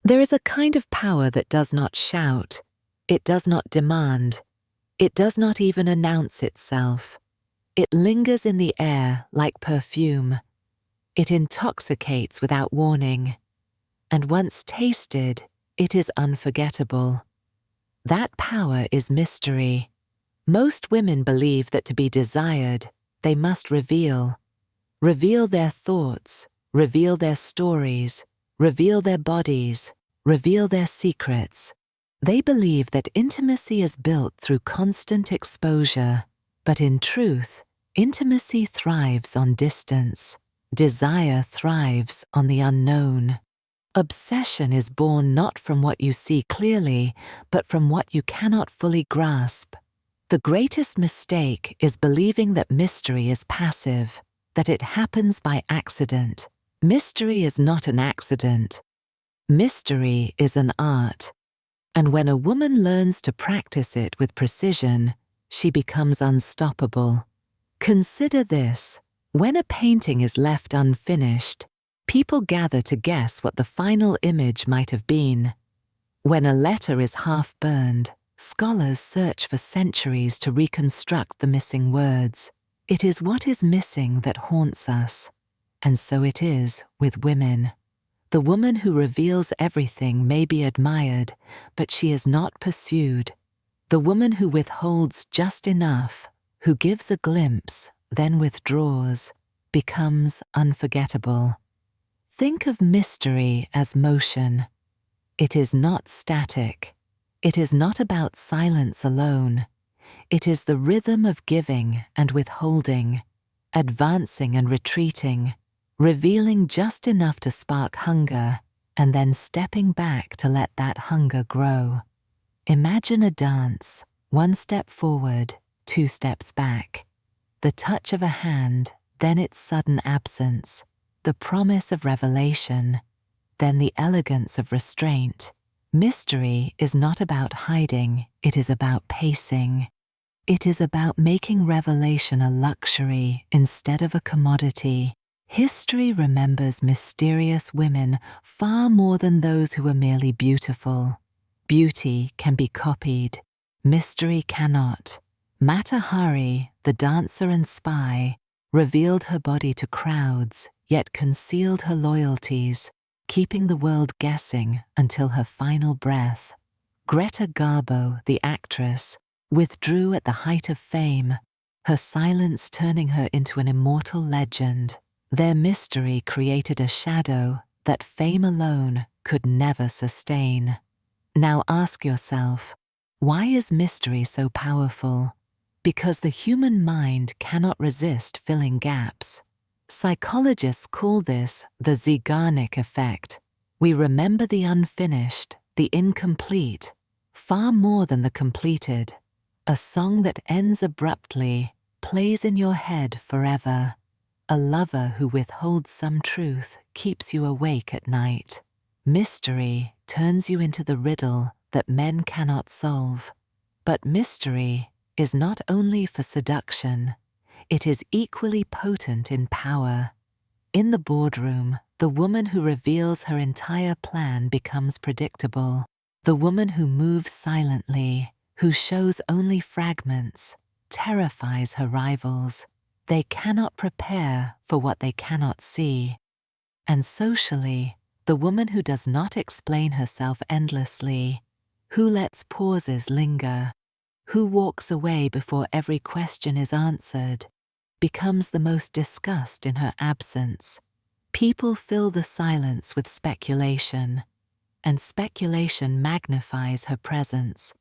There is a kind of power that does not shout, it does not demand, it does not even announce itself. It lingers in the air like perfume. It intoxicates without warning. And once tasted, it is unforgettable. That power is mystery. Most women believe that to be desired, they must reveal their thoughts, reveal their stories, reveal their bodies, reveal their secrets. They believe that intimacy is built through constant exposure, but in truth, intimacy thrives on distance. Desire thrives on the unknown. Obsession is born not from what you see clearly, but from what you cannot fully grasp. The greatest mistake is believing that mystery is passive, that it happens by accident. Mystery is not an accident. Mystery is an art. And when a woman learns to practice it with precision, she becomes unstoppable. Consider this. When a painting is left unfinished, people gather to guess what the final image might have been. When a letter is half burned, scholars search for centuries to reconstruct the missing words. It is what is missing that haunts us. And so it is with women. The woman who reveals everything may be admired, but she is not pursued. The woman who withholds just enough, who gives a glimpse, then withdraws, becomes unforgettable. Think of mystery as motion. It is not static. It is not about silence alone. It is the rhythm of giving and withholding, advancing and retreating, revealing just enough to spark hunger, and then stepping back to let that hunger grow. Imagine a dance, 1 step forward, 2 steps back. The touch of a hand, then its sudden absence, the promise of revelation, then the elegance of restraint. Mystery is not about hiding, it is about pacing. It is about making revelation a luxury instead of a commodity. History remembers mysterious women far more than those who are merely beautiful. Beauty can be copied, mystery cannot. Mata Hari, the dancer and spy, revealed her body to crowds, yet concealed her loyalties, keeping the world guessing until her final breath. Greta Garbo, the actress, withdrew at the height of fame, her silence turning her into an immortal legend. Their mystery created a shadow that fame alone could never sustain. Now ask yourself, why is mystery so powerful? Because the human mind cannot resist filling gaps. Psychologists call this the Zeigarnik effect. We remember the unfinished, the incomplete, far more than the completed. A song that ends abruptly plays in your head forever. A lover who withholds some truth keeps you awake at night. Mystery turns you into the riddle that men cannot solve. But mystery is not only for seduction, it is equally potent in power. In the boardroom, the woman who reveals her entire plan becomes predictable. The woman who moves silently, who shows only fragments, terrifies her rivals. They cannot prepare for what they cannot see. And socially, the woman who does not explain herself endlessly, who lets pauses linger, who walks away before every question is answered, becomes the most discussed in her absence. People fill the silence with speculation, and speculation magnifies her presence.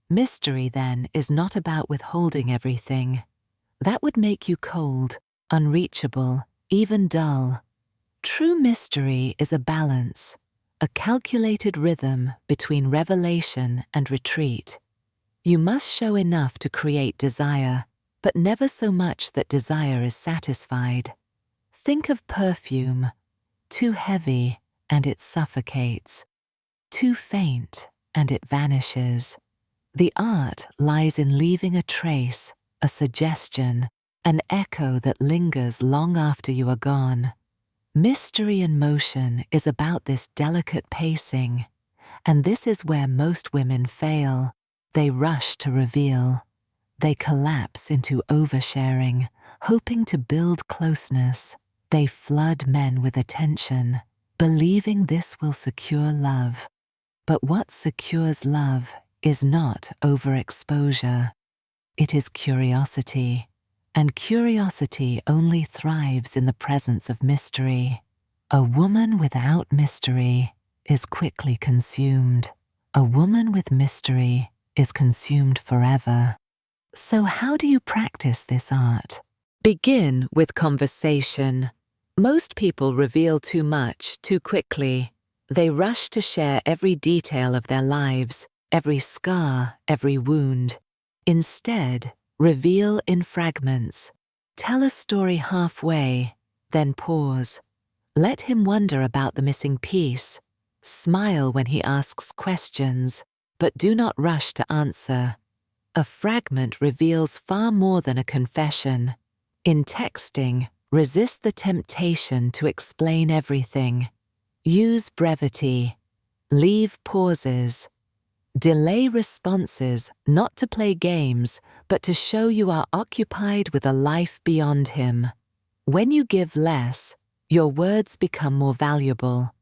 Mystery, then, is not about withholding everything. That would make you cold, unreachable, even dull. True mystery is a balance, a calculated rhythm between revelation and retreat. You must show enough to create desire, but never so much that desire is satisfied. Think of perfume. Too heavy, and it suffocates. Too faint, and it vanishes. The art lies in leaving a trace, a suggestion, an echo that lingers long after you are gone. Mystery in motion is about this delicate pacing. And this is where most women fail. They rush to reveal. They collapse into oversharing, hoping to build closeness. They flood men with attention, believing this will secure love. But what secures love is not overexposure. It is curiosity, and curiosity only thrives in the presence of mystery. A woman without mystery is quickly consumed. A woman with mystery is consumed forever. So how do you practice this art? Begin with conversation. Most people reveal too much too quickly. They rush to share every detail of their lives, every scar, every wound. Instead, reveal in fragments. Tell a story halfway, then pause. Let him wonder about the missing piece. Smile when he asks questions, but do not rush to answer. A fragment reveals far more than a confession. In texting, resist the temptation to explain everything. Use brevity. Leave pauses. Delay responses, not to play games, but to show you are occupied with a life beyond him. When you give less, your words become more valuable.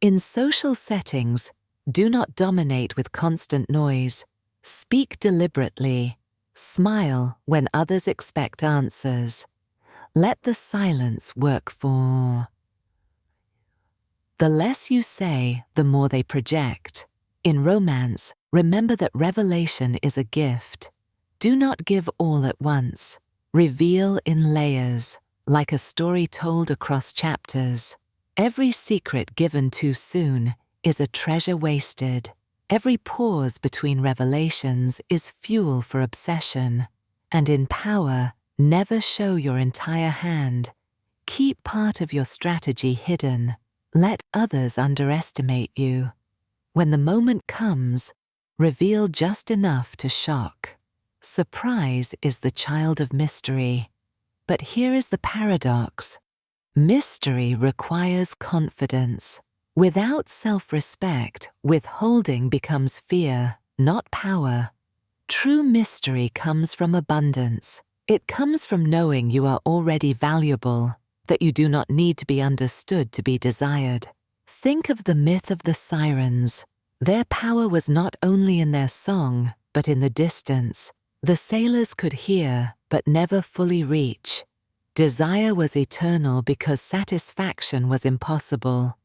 In social settings, do not dominate with constant noise. Speak deliberately. Smile when others expect answers. Let the silence work for. The less you say, the more they project. In romance, remember that revelation is a gift. Do not give all at once. Reveal in layers, like a story told across chapters. Every secret given too soon is a treasure wasted. Every pause between revelations is fuel for obsession. And in power, never show your entire hand. Keep part of your strategy hidden. Let others underestimate you. When the moment comes, reveal just enough to shock. Surprise is the child of mystery. But here is the paradox. Mystery requires confidence. Without self-respect, withholding becomes fear, not power. True mystery comes from abundance. It comes from knowing you are already valuable, that you do not need to be understood to be desired. Think of the myth of the sirens. Their power was not only in their song, but in the distance. The sailors could hear, but never fully reach. Desire was eternal because satisfaction was impossible.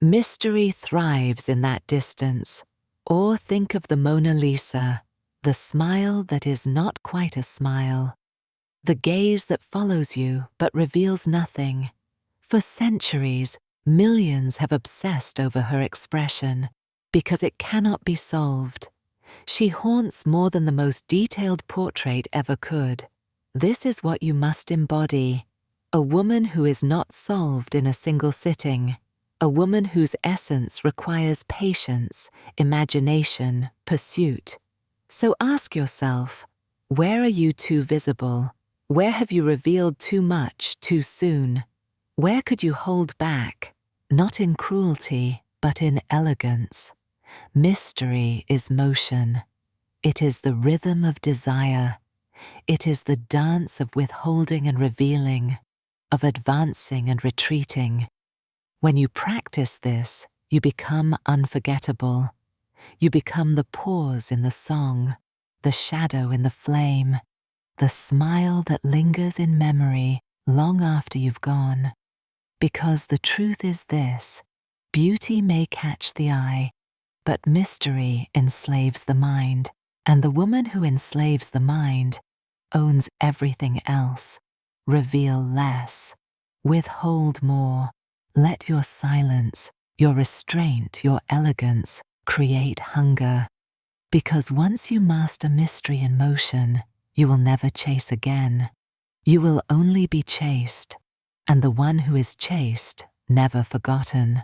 Mystery thrives in that distance. Or think of the Mona Lisa, the smile that is not quite a smile. The gaze that follows you but reveals nothing. For centuries, millions have obsessed over her expression because it cannot be solved. She haunts more than the most detailed portrait ever could. This is what you must embody. A woman who is not solved in a single sitting. A woman whose essence requires patience, imagination, pursuit. So ask yourself, where are you too visible? Where have you revealed too much too soon? Where could you hold back? Not in cruelty, but in elegance. Mystery is motion. It is the rhythm of desire. It is the dance of withholding and revealing, of advancing and retreating. When you practice this, you become unforgettable. You become the pause in the song, the shadow in the flame, the smile that lingers in memory long after you've gone. Because the truth is this, beauty may catch the eye, but mystery enslaves the mind, and the woman who enslaves the mind owns everything else. Reveal less, withhold more. Let your silence, your restraint, your elegance create hunger. Because once you master mystery in motion, you will never chase again. You will only be chased, and the one who is chased, never forgotten.